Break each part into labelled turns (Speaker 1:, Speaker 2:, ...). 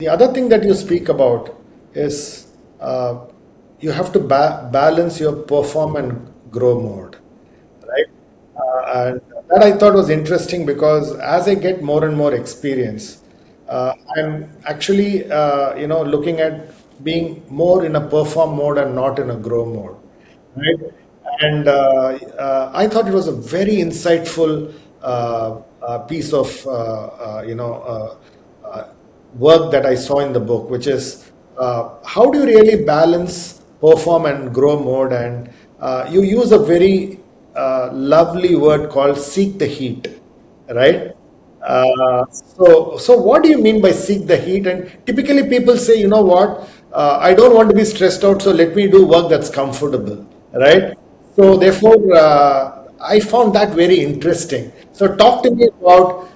Speaker 1: The other thing that you speak about is you have to balance your perform and grow mode, right? And that I thought was interesting because as I get more and more experience, I'm actually looking at being more in a perform mode and not in a grow mode, right? And I thought it was a very insightful piece of work that I saw in the book, which is how do you really balance perform and grow mode? And you use a very lovely word called seek the heat, right? So what do you mean by seek the heat? And typically people say, you know what, I don't want to be stressed out, so let me do work that's comfortable, right? So therefore, I found that very interesting. So talk to me about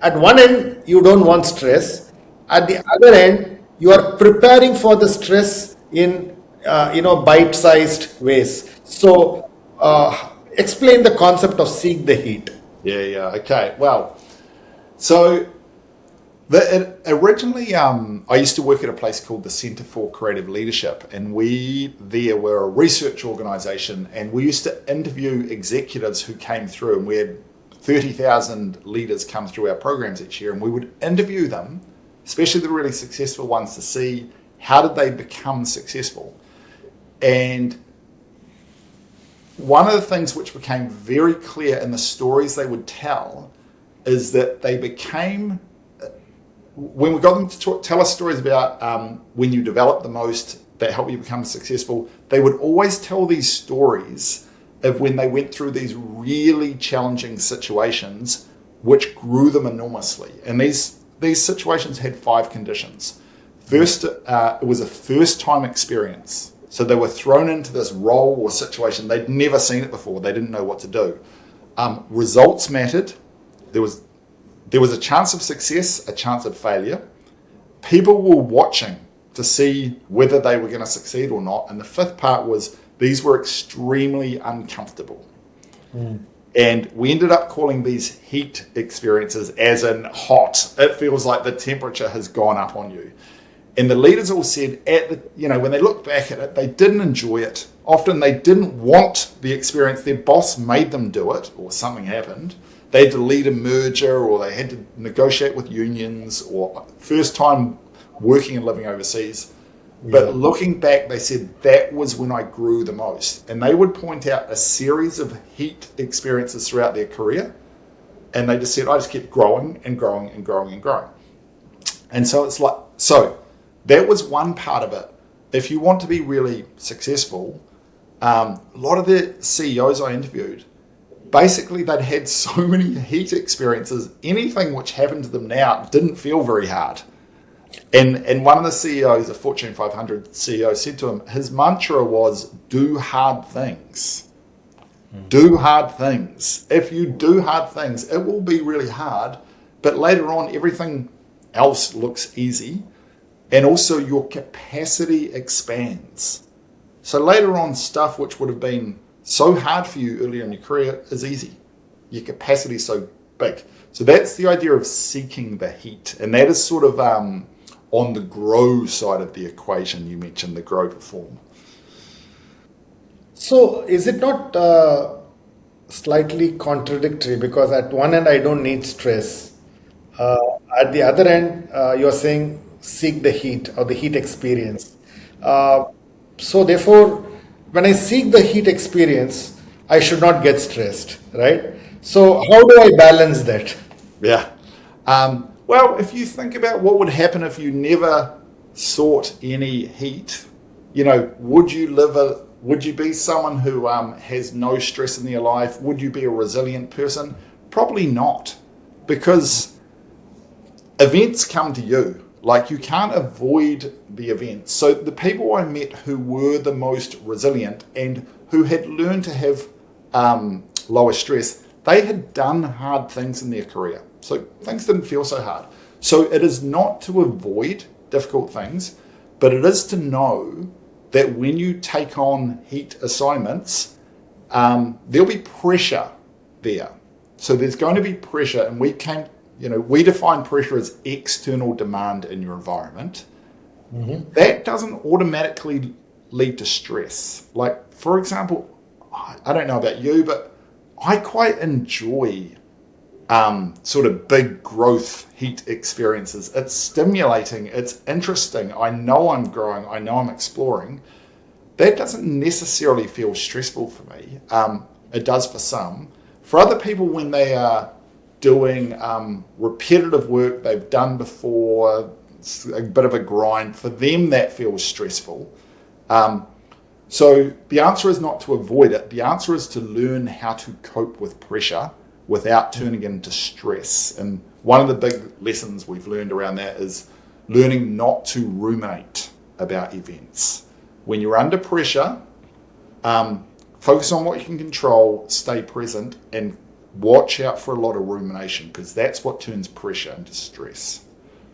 Speaker 1: at one end you don't want stress, at the other end you are preparing for the stress in bite-sized ways. So explain the concept of seek the heat.
Speaker 2: Yeah. Okay. Well, so originally, I used to work at a place called the Centre for Creative Leadership, and we there were a research organisation, and we used to interview executives who came through, and we had 30,000 leaders come through our programs each year, and we would interview them, especially the really successful ones, to see how did they become successful. And one of the things which became very clear in the stories they would tell is that they became, when we got them to tell us stories about when you develop the most that help you become successful, they would always tell these stories of when they went through these really challenging situations which grew them enormously. And these situations had 5 conditions. First, it was a first-time experience. So they were thrown into this role or situation. They'd never seen it before. They didn't know what to do. Results mattered. There was a chance of success, a chance of failure. People were watching to see whether they were going to succeed or not. And the 5th part was these were extremely uncomfortable. And we ended up calling these heat experiences, as in hot. It feels like the temperature has gone up on you. And the leaders all said when they looked back at it, they didn't enjoy it. Often they didn't want the experience. Their boss made them do it, or something happened. They had to lead a merger, or they had to negotiate with unions, or first time working and living overseas. But looking back, they said that was when I grew the most. And they would point out a series of heat experiences throughout their career. And they just said, I just kept growing and growing and growing and growing. And so it's like, that was one part of it. If you want to be really successful, a lot of the CEOs I interviewed, basically they'd had so many heat experiences, anything which happened to them now didn't feel very hard. And one of the CEOs, a Fortune 500 CEO, said to him, his mantra was, do hard things. Do hard things. If you do hard things, it will be really hard, but later on everything else looks easy. And also your capacity expands. So later on, stuff which would have been so hard for you earlier in your career is easy. Your capacity is so big. So that's the idea of seeking the heat. And that is sort of on the grow side of the equation. You mentioned the grow perform.
Speaker 1: So is it not slightly contradictory? Because at one end, I don't need stress. At the other end, you're saying seek the heat or the heat experience. So therefore, when I seek the heat experience, I should not get stressed, right? So how do I balance that?
Speaker 2: Yeah. Well, if you think about what would happen if you never sought any heat, would you be someone who has no stress in their life? Would you be a resilient person? Probably not, because events come to you. Like, you can't avoid the events. So the people I met who were the most resilient and who had learned to have lower stress, they had done hard things in their career. So things didn't feel so hard. So it is not to avoid difficult things, but it is to know that when you take on heat assignments, there'll be pressure there. So there's going to be pressure, and we came we define pressure as external demand in your environment. That doesn't automatically lead to stress. Like, for example, I don't know about you, but I quite enjoy sort of big growth heat experiences. It's stimulating, it's interesting. I know I'm growing, I know I'm exploring. That doesn't necessarily feel stressful for me. It does for some. For other people, when they are doing repetitive work they've done before, it's a bit of a grind, for them that feels stressful. So the answer is not to avoid it. The answer is to learn how to cope with pressure without turning it into stress. And one of the big lessons we've learned around that is learning not to ruminate about events. When you're under pressure, focus on what you can control, stay present, and watch out for a lot of rumination, because that's what turns pressure into stress.